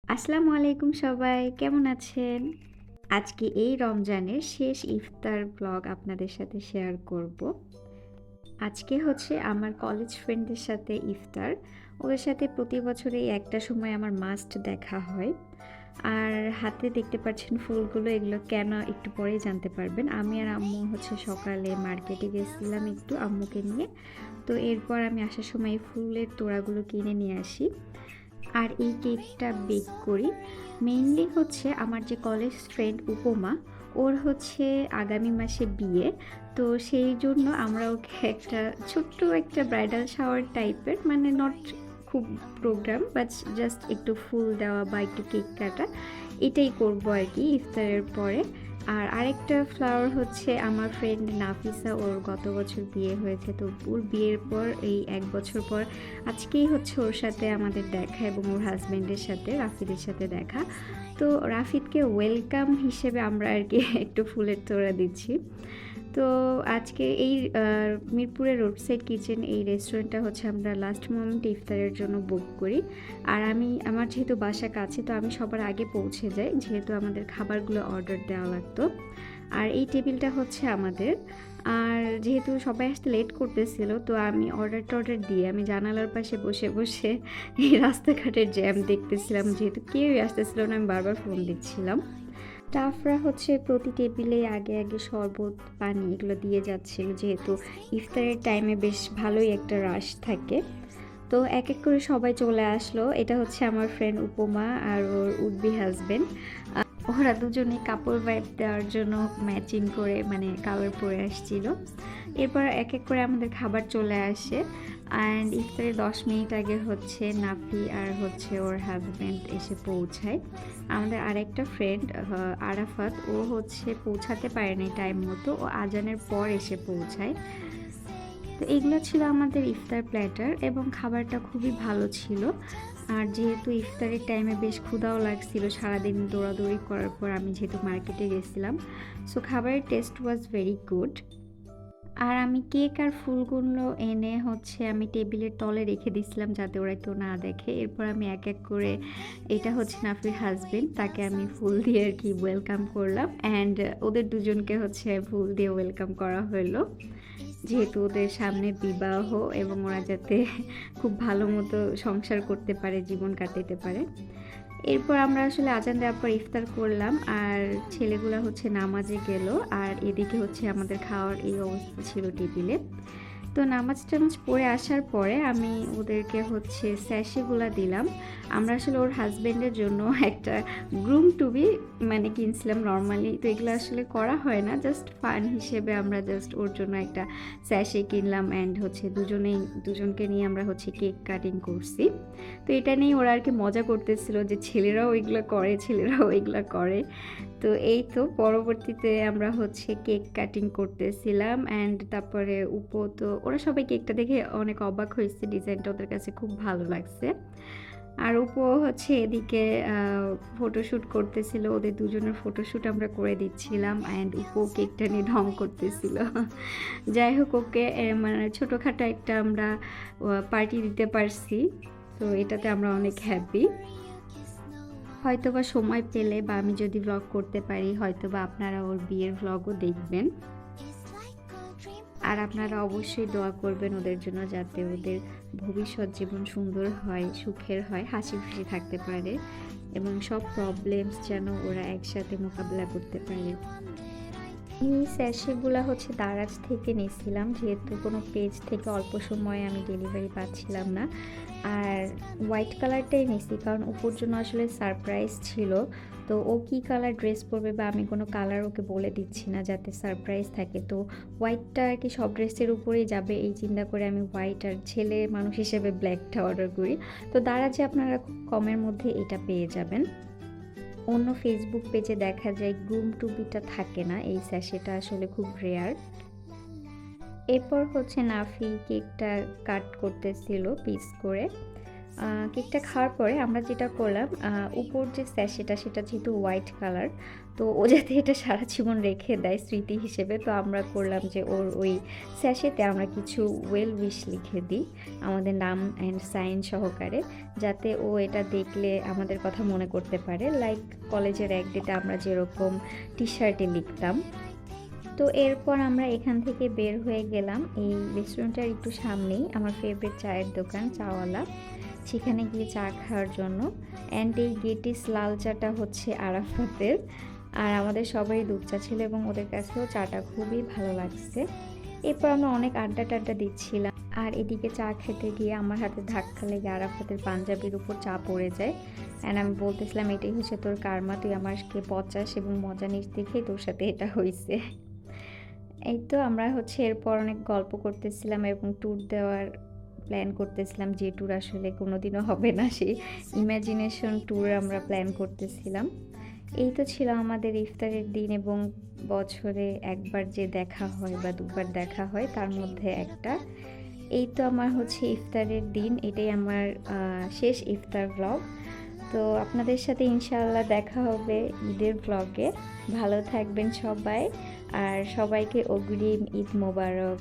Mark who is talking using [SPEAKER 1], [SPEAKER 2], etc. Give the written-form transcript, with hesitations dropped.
[SPEAKER 1] আসসালামু আলাইকুম সবাই, কেমন আছেন? আজকে এই রমজানের শেষ ইফতার ব্লগ আপনাদের সাথে শেয়ার করব। আজকে হচ্ছে আমার কলেজ ফ্রেন্ডদের সাথে ইফতার। ওদের সাথে প্রতি বছরই একটা সময় আমার মাস্ট দেখা হয়। আর হাতে দেখতে পাচ্ছেন ফুলগুলো, এগুলো কেন একটু পরেই জানতে পারবেন। আমি আর আম্মু হচ্ছে সকালে মার্কেটে গেছিলাম একটু আম্মুকে নিয়ে। তো এরপর আমি আসার সময় এই ফুলের তোড়াগুলো কিনে নিয়ে আসি। আর এই কেকটা বেক করি মেইনলি হচ্ছে আমার যে কলেজ ফ্রেন্ড উপমা, ওর হচ্ছে আগামী মাসে বিয়ে। তো সেই জন্য আমরা ওকে একটা ছোট্ট একটা ব্রাইডাল শাওয়ার টাইপের, মানে নট খুব প্রোগ্রাম, বাট জাস্ট একটু ফুল দেওয়া বা একটু কেক কাটা, এটাই করবো আর কি ইফতারের পরে। আর আরেকটা ফ্লাওয়ার হচ্ছে আমার ফ্রেন্ড নাফিসা, ওর গত বছর বিয়ে হয়েছে। তো ওর বিয়ের পর এই 1 বছর পর আজকেই হচ্ছে ওর সাথে আমাদের দেখা এবং ওর হাজব্যান্ডের সাথে রাফিদের সাথে দেখা। তো রাফিদকে ওয়েলকাম হিসেবে আমরা আর কি একটু ফুলের তোড়া দিচ্ছি। তো আজকে এই মিরপুরের রোড সাইড কিচেন এই রেস্টুরেন্টটা হচ্ছে আমরা লাস্ট মোমেন্টে ইফতারের জন্য বুক করি। আর আমার যেহেতু বাসা কাছে, তো আমি সবার আগে পৌঁছে যাই, যেহেতু আমাদের খাবারগুলো অর্ডার দেওয়া লাগতো। আর এই টেবিলটা হচ্ছে আমাদের। আর যেহেতু সবাই আসতে লেট করতেছিল, তো আমি অর্ডার দিয়ে আমি জানালার পাশে বসে বসে এই রাস্তাঘাটের জ্যাম দেখতেছিলাম, যেহেতু কেউই আসতেছিল না, আমি বারবার ফোন দিচ্ছিলাম। স্টাফরা হচ্ছে প্রতি টেবিলে আগে আগে শরবত পানি এগুলো দিয়ে যাচ্ছিল, যেহেতু ইফতারের টাইমে বেশ ভালোই একটা রাশ থাকে। তো এক এক করে সবাই চলে আসলো। এটা হচ্ছে আমার ফ্রেন্ড উপমা আর ওর উডবি হাজবেন্ড। ওরা দুজনেই কাপড় ভাইব দেওয়ার জন্য ম্যাচিং করে মানে কালার পরে আসছিল। এরপর এক এক করে আমাদের খাবার চলে আসে। অ্যান্ড ইফতারের 10 মিনিট আগে হচ্ছে নাফি আর হচ্ছে ওর হাজব্যান্ড এসে পৌঁছায়। আমাদের আরেকটা ফ্রেন্ড আরাফাত, ও হচ্ছে পৌঁছাতে পারেনি টাইম মতো, ও আজানের পর এসে পৌঁছায়। তো এগুলো ছিল আমাদের ইফতার প্ল্যাটার এবং খাবারটা খুবই ভালো ছিল। আর যেহেতু ইফতারের টাইমে বেশ ক্ষুধাও লাগছিল সারাদিন দৌড়াদৌড়ি করার পর, আমি যেহেতু মার্কেটে গেছিলাম, সো খাবারের টেস্ট ওয়াজ ভেরি গুড। আর আমি কেক আর ফুলগুলো এনে হচ্ছে আমি টেবিলের তলে রেখে দিয়েছিলাম যাতে ওরা কেউ না দেখে। এরপর আমি এক এক করে, এটা হচ্ছে নাফির হাজবেন্ড, তাকে আমি ফুল দিয়ে আর কি ওয়েলকাম করলাম। অ্যান্ড ওদের দুজনকে হচ্ছে ফুল দিয়ে ওয়েলকাম করা হলো, যেহেতু ওদের সামনে বিবাহ এবং ওরা যাতে খুব ভালো মতো সংসার করতে পারে, জীবন কাটাতে পারে। এরপর আমরা আসলে আজান দেওয়ার পর ইফতার করলাম আর ছেলেগুলা হচ্ছে নামাজে গেল। আর এদিকে হচ্ছে আমাদের খাওয়ার এই অবস্থা ছিল টেবিলে। তো নামাজ টামাজ পড়ে আসার পরে আমি ওদেরকে হচ্ছে স্যাশেগুলা দিলাম। আমরা আসলে ওর হাজব্যান্ডের জন্য একটা গ্রুম টু বি মানে কিনছিলাম নর্মালি, তো এগুলো আসলে করা হয় না, জাস্ট ফান হিসেবে আমরা জাস্ট ওর জন্য একটা স্যাশে কিনলাম। অ্যান্ড হচ্ছে দুজনকে নিয়ে আমরা হচ্ছে কেক কাটিং করছি। তো এটা নিয়ে ওরা আর কি মজা করতেছিল যে ছেলেরাও এগুলো করে। তো এই তো পরবর্তীতে আমরা হচ্ছে কেক কাটিং করতেছিলাম। অ্যান্ড তারপরে তো ওরা সবাই কেকটা দেখে অনেক অবাক হয়েছে, ডিজাইনটা ওদের কাছে খুব ভালো লাগছে। আর হচ্ছে এদিকে ফটোশ্যুট করতেছিল, ওদের দুজনের ফটোশ্যুট আমরা করে দিচ্ছিলাম। অ্যান্ড কেকটা নিয়ে ঢং করতেছিল। যাই হোক, ওকে মানে ছোটোখাটো একটা আমরা পার্টি দিতে পারছি, তো এটাতে আমরা অনেক হ্যাপি। হয়তোবা সময় পেলে বা আমি যদি ব্লগ করতে পারি, হয়তোবা আপনারা ওর বিয়ের ব্লগও দেখবেন। আর আপনারা অবশ্যই দোয়া করবেন ওদের জন্য, যাতে ওদের ভবিষ্যৎ জীবন সুন্দর হয়, সুখের হয়, হাসি খুশি থাকতে পারে এবং সব প্রবলেমস যেন ওরা একসাথে মোকাবিলা করতে পারে। এই স্যাশেগুলো হচ্ছে দারাজ থেকে নিয়েছিলাম, যেহেতু কোনো পেজ থেকে অল্প সময়ে আমি ডেলিভারি পাচ্ছিলাম না। আর হোয়াইট কালারটাই নিয়েছি কারণ উপর জন্য আসলে সারপ্রাইজ ছিল। তো ও কী কালার ড্রেস পরবে বা আমি কোনো কালার ওকে বলে দিচ্ছি না, যাতে সারপ্রাইজ থাকে। তো হোয়াইটটা আর কি সব ড্রেসের উপরেই যাবে এই চিন্তা করে আমি হোয়াইট, আর ছেলে মানুষ হিসেবে ব্ল্যাকটা অর্ডার করি। তো দারাজে আপনারা খুব কমের মধ্যে এটা পেয়ে যাবেন। অন্য ফেসবুক পেজে দেখা যায় গ্রুম টু বিটা থাকে না, এই স্যাশেটা আসলে খুব রেয়ার। এরপর হচ্ছে নাফি কেকটা কাট করতেছিল পিস করে। কেকটা খাওয়ার পরে আমরা যেটা করলাম, উপর যে স্যাশেটা সেটা যেহেতু হোয়াইট কালার, তো ও যাতে এটা সারা জীবন রেখে দেয় স্মৃতি হিসেবে, তো আমরা করলাম যে ওর ওই স্যাশেতে আমরা কিছু ওয়েল উইশ লিখে দিই আমাদের নাম অ্যান্ড সাইন সহকারে, যাতে ও এটা দেখলে আমাদের কথা মনে করতে পারে, লাইক কলেজের এক ডেতে আমরা যেরকম টি শার্টে লিখতাম। তো এরপর আমরা এখান থেকে বের হয়ে গেলাম এই রেস্টুরেন্টের একটু সামনেই আমার ফেভারিট চায়ের দোকান চাওয়ালা, সেখানে গিয়ে চা খাওয়ার জন্য। অ্যান্ড এই গেটিস লাল চাটা হচ্ছে আরাফাতের, আর আমাদের সবারই দুধ চা ছিল এবং ওদের কাছেও চাটা খুবই ভালো লাগছে। এরপর আমরা অনেক আড্ডা টাড্ডা দিচ্ছিলাম, আর এদিকে চা খেতে গিয়ে আমার হাতে ধাক্কা লেগে আরাফাতের পাঞ্জাবির উপর চা পড়ে যায়। অ্যান্ড আমি বলতেছিলাম এটাই হচ্ছে তোর কার্মা, তুই আমাকে পচাস এবং মজা নিস দেখেই তোর সাথে এটা হয়েছে। এই তো আমরা হচ্ছে এরপর অনেক গল্প করতেছিলাম এবং ট্যুর দেওয়ার প্ল্যান করতেছিলাম, যে ট্যুর আসলে কোনোদিনও হবে না, সেই ইমাজিনেশন ট্যুর আমরা প্ল্যান করতেছিলাম। এই তো ছিল আমাদের ইফতারের দিন, এবং বছরে একবার যে দেখা হয় বা দুবার দেখা হয় তার মধ্যে একটা। এই তো আমার হচ্ছে ইফতারের দিন, এটাই আমার শেষ ইফতার ব্লগ। তো আপনাদের সাথে ইনশাআল্লাহ দেখা হবে ঈদের ব্লগে। ভালো থাকবেন সবাই, আর সবাইকে অগ্রিম ঈদ মোবারক।